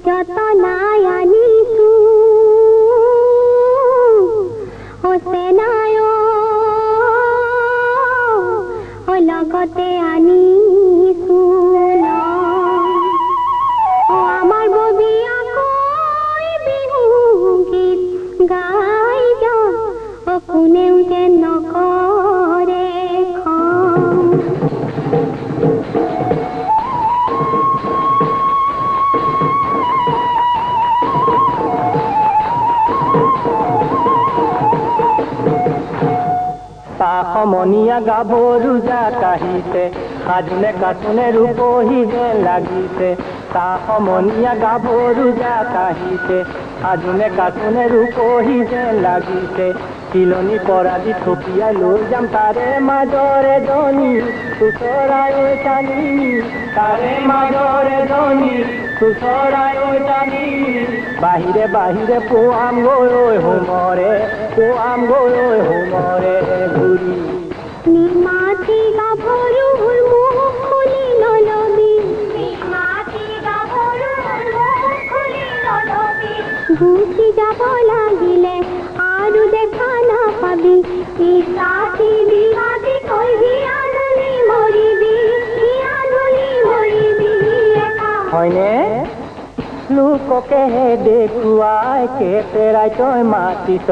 যতনায় আনিছো সেনায় লগতে আনিছো আমার ববি আকৈ বিহু গীত গাই যাও কোনেও যে নকৰে খং সমনীয়া গাভৰু যা কাহিছে সাজুনে কাচুনে ৰূপহী যেন লাগিছে সমনীয়া গাভৰু যা কাহিছে সাজুনে কাচুনে ৰূপহী যেন লাগিছে চিলনি পৰাদি থপিয়াই লৈ যাম তাৰে মাজৰে জনী সুচৰাই টানি তাৰে মাজৰে জনী সুচৰাই টানি বাহিৰে বাহিৰে পোৱাম গৈ হোমৰে পোৱাম গৈ হোমৰে ঘূৰি নিমাতি গাভৰুৰ মুখ খুলি নলবি নিমাতি গাভৰুৰ মুখ খুলি নলবি গুচি যাব লাগিলে আৰু দেখা নাপাবি ইছাতি বিবাদী কৈবি আনুলি মৰিবি হয়নে লোককেহে দেখুৱাই কেতেৰাই তই মাতিছ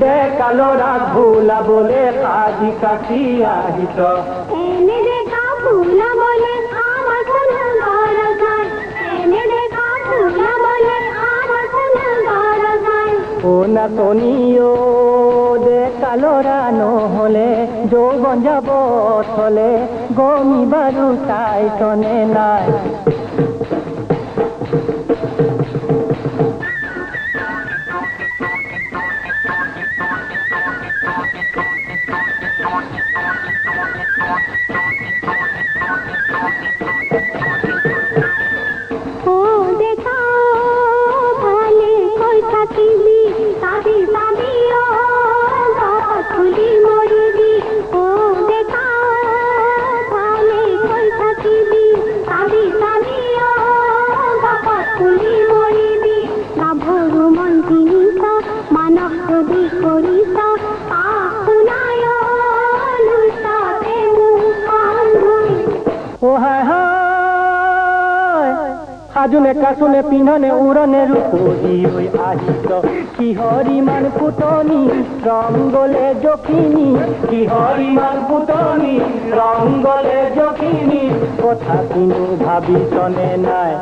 ডেকা ল'ৰাক ভুলাবলে সাজি কাটি আহিছ এনে দেখা ভুলাবলে আমাৰ কোনো দৰকাৰ এনে দেখা ভুলাবলে আমাৰ কোনো দৰকাৰ ও নাচনীও ডেকা ল'ৰা নহ'লে যৌৱন যাব থলে গমি বাৰু চাইছনে নাই সাজুনে কাচুনে পিন্ধনে উৰণে ৰূপহী হৈ আহিছ কিহৰ ইমান ফুটনি ৰং গলে জখিনী কিহৰ ইমান ফুটনি ৰং গলে জখিনী কথা কিনো ভাবিছনে নাই